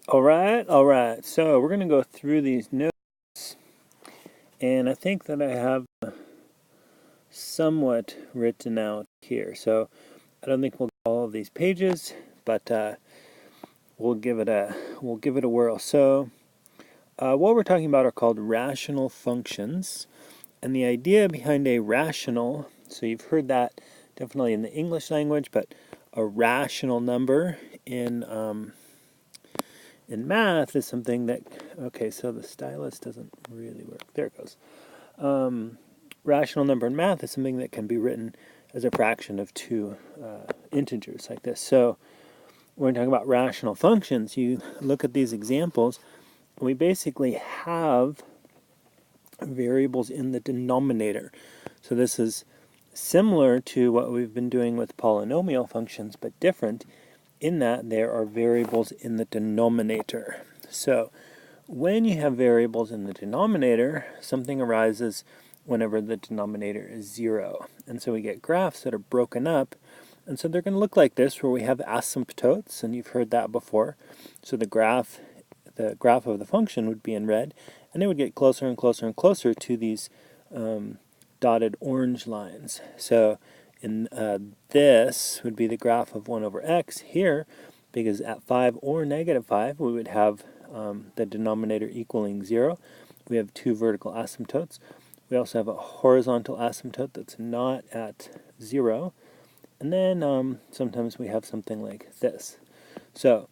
All right. So we're going to go through these notes, and I think that I have somewhat written out here. So I don't think we'll get all of these pages, but we'll give it a whirl. So what we're talking about are called rational functions, and the idea behind a rational. So you've heard that definitely in the English language, but a rational number in math is something that, okay, so the stylus doesn't really work. There it goes. Rational number in math is something that can be written as a fraction of two integers like this. So when we're talking about rational functions, you look at these examples, we basically have variables in the denominator. So this is similar to what we've been doing with polynomial functions, but different in that there are variables in the denominator. So when you have variables in the denominator, something arises whenever the denominator is 0. And so we get graphs that are broken up. And so they're going to look like this, where we have asymptotes, and you've heard that before. So the graph of the function would be in red, and it would get closer and closer and closer to these dotted orange lines. So in this would be the graph of 1 over x here, because at 5 or negative 5, we would have the denominator equaling 0. We have two vertical asymptotes. We also have a horizontal asymptote that's not at 0. And then sometimes we have something like this. So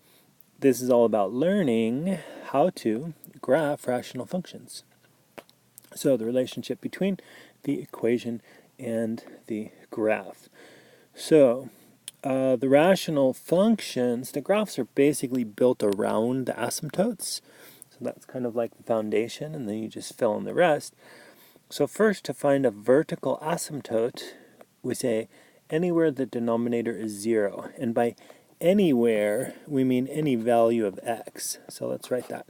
this is all about learning how to graph rational functions. So the relationship between the equation and the graph. So the rational functions, the graphs are basically built around the asymptotes. So that's kind of like the foundation, and then you just fill in the rest. So first, to find a vertical asymptote, we say anywhere the denominator is 0. And by anywhere, we mean any value of x. So let's write that.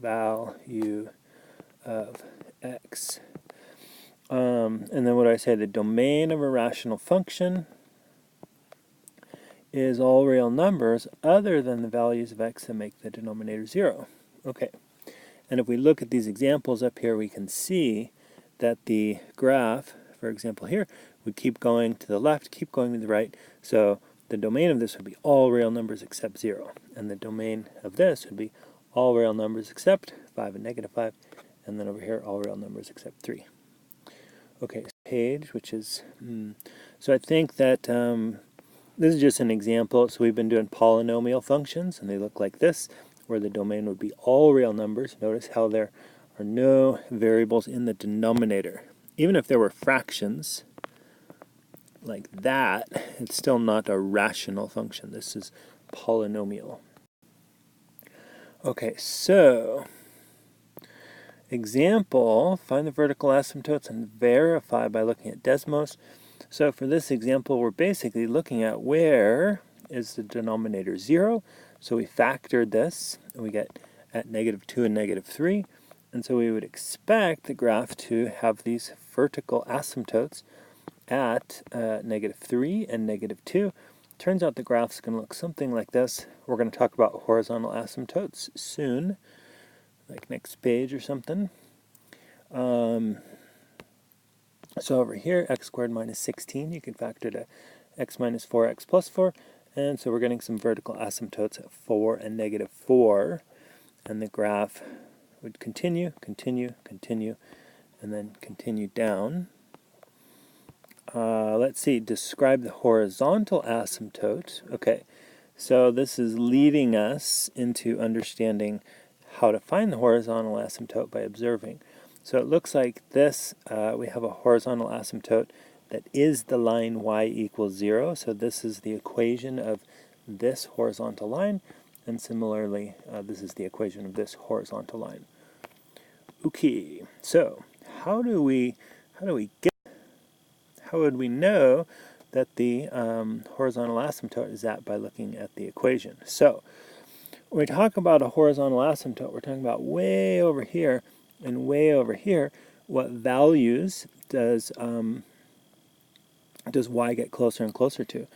Value of x. And then what do I say? The domain of a rational function is all real numbers other than the values of x that make the denominator 0. Okay. And if we look at these examples up here, we can see that the graph, for example here, would keep going to the left, keep going to the right. So the domain of this would be all real numbers except 0. And the domain of this would be all real numbers except 5 and negative 5. And then over here, all real numbers except 3. Okay, page, which is... So I think that this is just an example. So we've been doing polynomial functions, and they look like this, where the domain would be all real numbers. Notice how there are no variables in the denominator. Even if there were fractions like that, it's still not a rational function. This is polynomial. Okay, so example, find the vertical asymptotes and verify by looking at Desmos. So for this example, we're basically looking at where is the denominator 0. So we factored this, and we get at negative 2 and negative 3. And so we would expect the graph to have these vertical asymptotes at negative 3 and negative 2. Turns out the graph's going to look something like this. We're going to talk about horizontal asymptotes soon, like next page or something. So over here, x squared minus 16, you can factor to x minus 4x plus 4. And so we're getting some vertical asymptotes at 4 and negative 4. And the graph would continue, continue, continue, and then continue down. Let's see, describe the horizontal asymptote. Okay, so this is leading us into understanding how to find the horizontal asymptote by observing. So it looks like this, we have a horizontal asymptote that is the line y equals 0. So this is the equation of this horizontal line, and similarly, this is the equation of this horizontal line. Okay, so how would we know that the horizontal asymptote is that by looking at the equation? So when we talk about a horizontal asymptote, we're talking about way over here and way over here. What values does y get closer and closer to?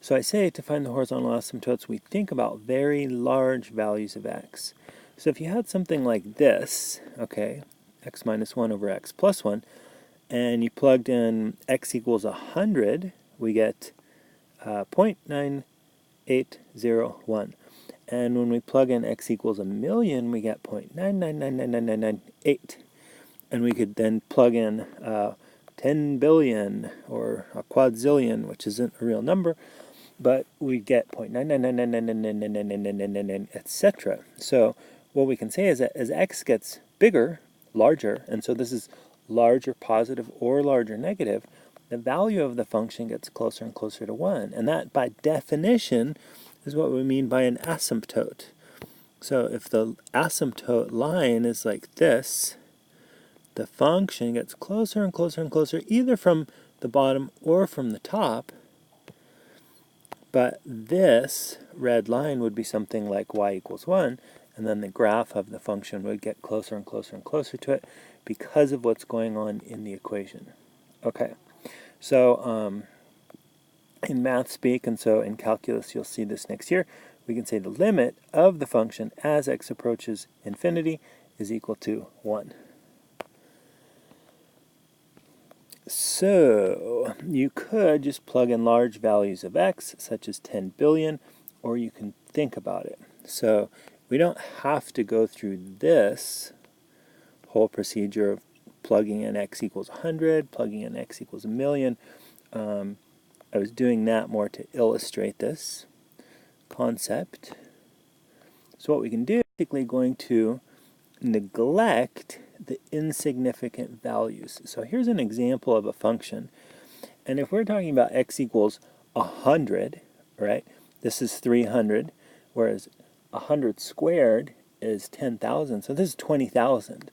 So I say to find the horizontal asymptotes, we think about very large values of x. So if you had something like this, okay, x minus 1 over x plus 1, and you plugged in x equals 100, we get 0.9801. And when we plug in x equals 1,000,000, we get 0.9999998. And we could then plug in 10 billion or a quadzillion, which isn't a real number, but we get 0.999999999, etc. So what we can say is that as x gets bigger, larger, and so this is larger positive or larger negative, the value of the function gets closer and closer to 1. And that, by definition, is what we mean by an asymptote. So if the asymptote line is like this, the function gets closer and closer and closer, either from the bottom or from the top. But this red line would be something like y equals 1, and then the graph of the function would get closer and closer and closer to it because of what's going on in the equation. Okay, so in math speak, and so in calculus you'll see this next year, we can say the limit of the function as x approaches infinity is equal to 1. So you could just plug in large values of x, such as 10 billion, or you can think about it. So we don't have to go through this whole procedure of plugging in x equals 100, plugging in x equals 1,000,000. I was doing that more to illustrate this concept. So what we can do is basically going to neglect the insignificant values. So here's an example of a function. And if we're talking about x equals 100, right, this is 300, whereas 100 squared is 10,000, so this is 20,000.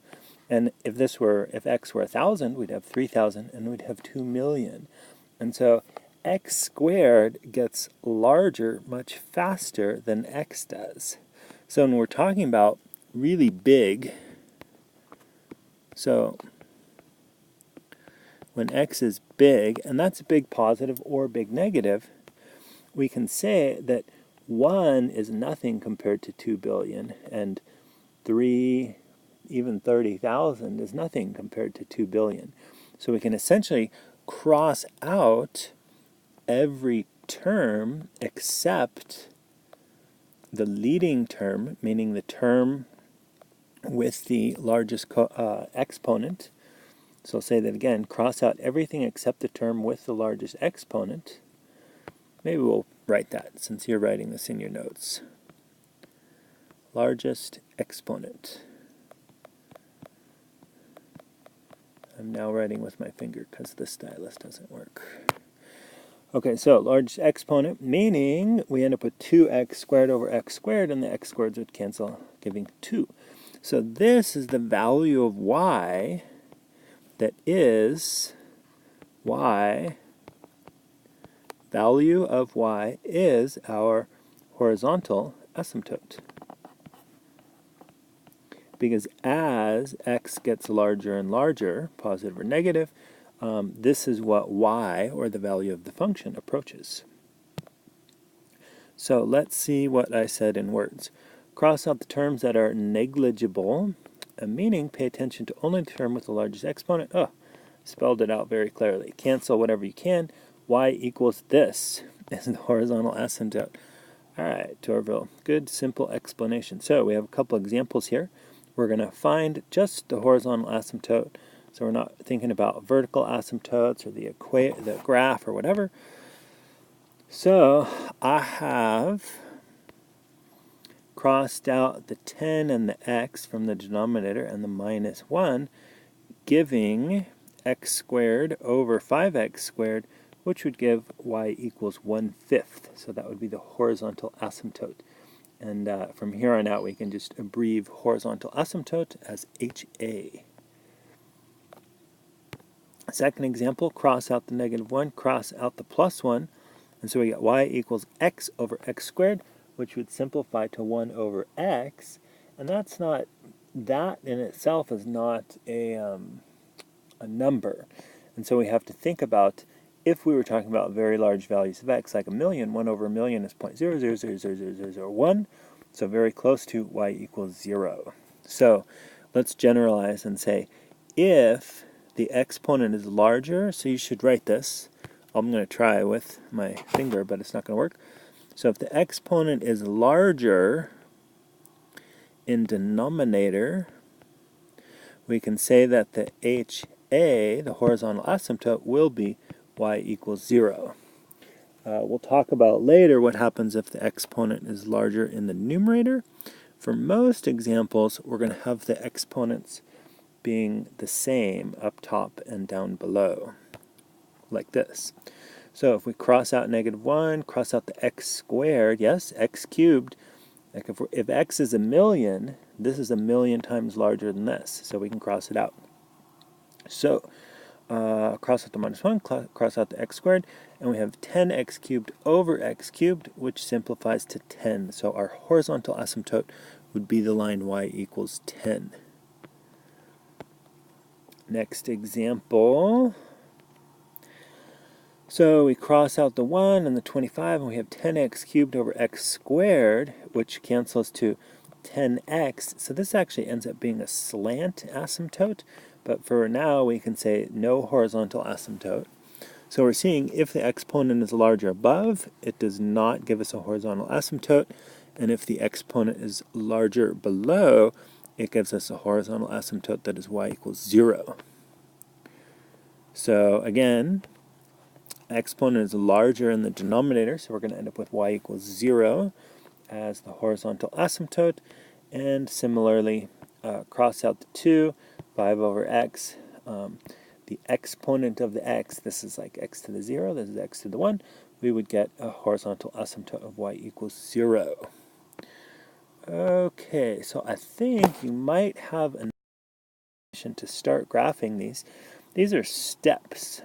And if x were 1,000, we'd have 3,000, and we'd have 2,000,000. And so x squared gets larger much faster than x does. So when we're talking about really big, so when x is big, and that's big positive or big negative, we can say that 1 is nothing compared to 2 billion, and 3, even 30,000 is nothing compared to 2 billion. So we can essentially cross out every term except the leading term, meaning the term with the largest exponent. So I'll say that again, cross out everything except the term with the largest exponent. Maybe we'll write that since you're writing this in your notes. Largest exponent. I'm now writing with my finger because the stylus doesn't work. Okay, so largest exponent, meaning we end up with 2x squared over x squared, and the x squareds would cancel, giving 2. So this is the value of y that is y. Value of y is our horizontal asymptote. Because as x gets larger and larger, positive or negative, this is what y, or the value of the function, approaches. So let's see what I said in words. Cross out the terms that are negligible, meaning pay attention to only the term with the largest exponent. Oh, spelled it out very clearly. Cancel whatever you can. Y equals this is the horizontal asymptote. All right, Tourville, good simple explanation. So we have a couple examples here. We're going to find just the horizontal asymptote. So we're not thinking about vertical asymptotes or the graph or whatever. So I have crossed out the 10 and the x from the denominator and the minus 1, giving x squared over 5x squared, which would give y equals 1/5. So that would be the horizontal asymptote. And from here on out, we can just abbreviate horizontal asymptote as HA. Second example, cross out the negative 1, cross out the plus 1. And so we get y equals x over x squared, which would simplify to 1 over x. And that's not, that in itself is not a number. And so we have to think about if we were talking about very large values of x, like 1,000,000, 1 over 1,000,000 is 0.000000001, so very close to y equals 0. So let's generalize and say if the exponent is larger, so you should write this. I'm going to try with my finger, but it's not going to work. So if the exponent is larger in denominator, we can say that the HA, the horizontal asymptote, will be y equals 0. We'll talk about later what happens if the exponent is larger in the numerator. For most examples, we're going to have the exponents being the same up top and down below, like this. So if we cross out -1, cross out the x squared, yes, x cubed, like if x is 1,000,000, this is 1,000,000 times larger than this, so we can cross it out. So cross out the -1, cross out the x squared, and we have 10x cubed over x cubed, which simplifies to 10. So our horizontal asymptote would be the line y equals 10. Next example. So we cross out the 1 and the 25, and we have 10x cubed over x squared, which cancels to 10x. So this actually ends up being a slant asymptote, but for now we can say no horizontal asymptote. So we're seeing if the exponent is larger above, it does not give us a horizontal asymptote, and if the exponent is larger below, it gives us a horizontal asymptote that is y equals 0. So again, exponent is larger in the denominator, so we're going to end up with y equals 0 as the horizontal asymptote. And similarly, cross out the 2, 5 over x. The exponent of the x, this is like x to the 0, this is x to the 1, we would get a horizontal asymptote of y equals 0. Okay, so I think you might have an option to start graphing these. These are steps.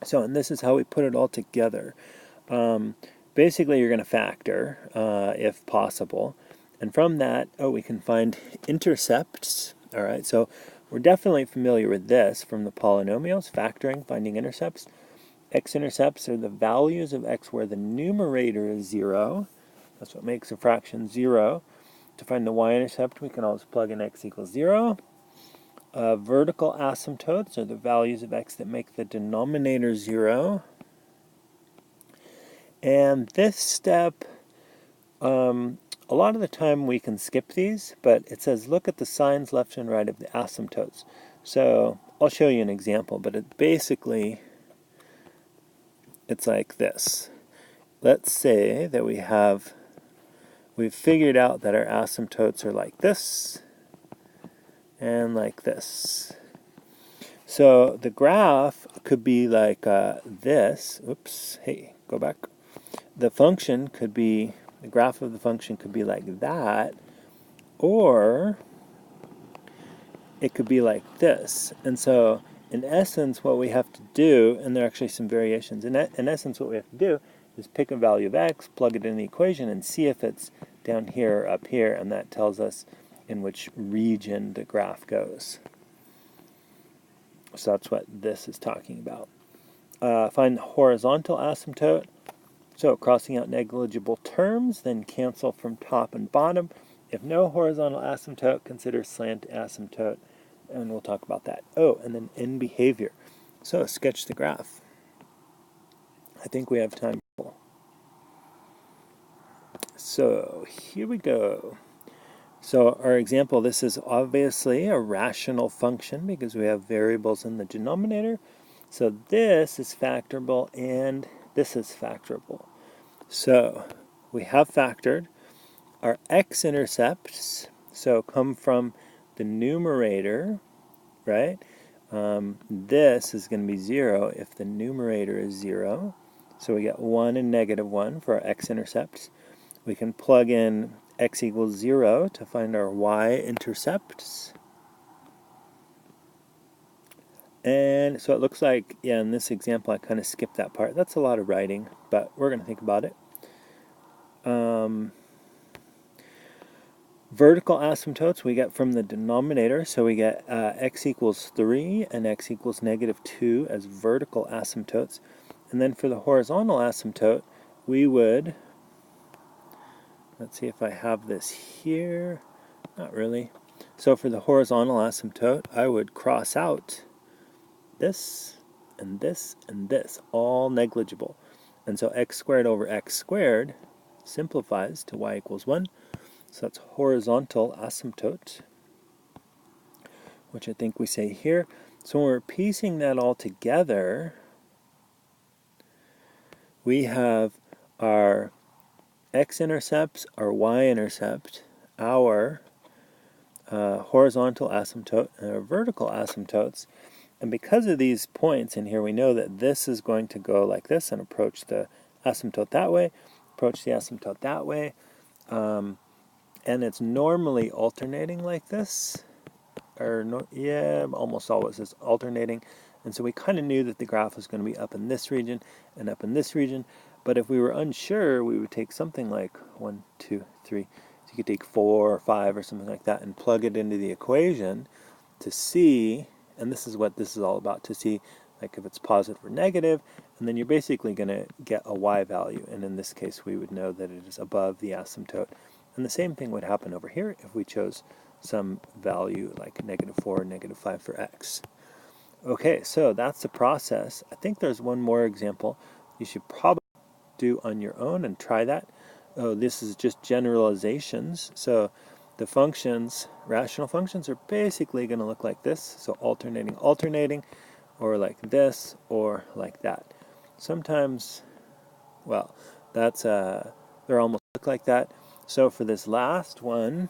So, and this is how we put it all together. Basically, you're going to factor, if possible. And from that, we can find intercepts. All right, so we're definitely familiar with this from the polynomials, factoring, finding intercepts. X-intercepts are the values of x where the numerator is 0. That's what makes a fraction 0. To find the y-intercept, we can always plug in x equals 0. Vertical asymptotes are the values of x that make the denominator 0. And this step, a lot of the time we can skip these, but it says look at the signs left and right of the asymptotes. So I'll show you an example, but it's like this. Let's say that we've figured out that our asymptotes are like this and like this. So the graph could be like this. Oops, hey, go back. The graph of the function could be like that, or it could be like this. And so in essence what we have to do, and there are actually some variations, in essence what we have to do is pick a value of x, plug it in the equation, and see if it's down here or up here, and that tells us in which region the graph goes. So that's what this is talking about. Find the horizontal asymptote. So crossing out negligible terms, then cancel from top and bottom. If no horizontal asymptote, consider slant asymptote, and we'll talk about that. Oh, and then in behavior. So sketch the graph. I think we have time. So here we go. So our example, this is obviously a rational function because we have variables in the denominator. So this is factorable and this is factorable. So we have factored. Our x-intercepts, so come from the numerator, right? This is going to be 0 if the numerator is 0. So we get 1 and -1 for our x-intercepts. We can plug in x equals 0 to find our y-intercepts. And so it looks like, yeah, in this example I kind of skipped that part. That's a lot of writing, but we're going to think about it. Vertical asymptotes we get from the denominator, so we get x equals 3 and x equals negative 2 as vertical asymptotes. And then for the horizontal asymptote, we would, let's see if I have this here, not really. So for the horizontal asymptote, I would cross out this and this and this, all negligible. And so x squared over x squared simplifies to y equals 1. So that's horizontal asymptote, which I think we say here. So when we're piecing that all together, we have our x-intercepts, our y-intercept, our horizontal asymptote, and our vertical asymptotes. And because of these points in here, we know that this is going to go like this and approach the asymptote that way, approach the asymptote that way. And it's normally alternating like this. Or no, yeah, almost always is alternating. And so we kind of knew that the graph was going to be up in this region and up in this region. But if we were unsure, we would take something like 1, 2, 3. So you could take 4 or 5 or something like that and plug it into the equation to see, and this is what this is all about, to see like if it's positive or negative, and then you're basically going to get a y value. And in this case, we would know that it is above the asymptote. And the same thing would happen over here if we chose some value like negative 4 or negative 5 for x. Okay, so that's the process. I think there's one more example you should probably do on your own and try that. Oh, this is just generalizations. So the functions, rational functions, are basically going to look like this. So alternating, alternating, or like this, or like that. Sometimes, well, that's they're almost look like that. So for this last one,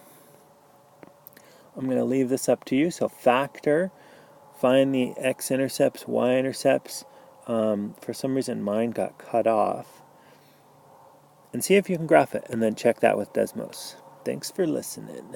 I'm going to leave this up to you. So factor, find the x-intercepts, y-intercepts. For some reason, mine got cut off. And see if you can graph it, and then check that with Desmos. Thanks for listening.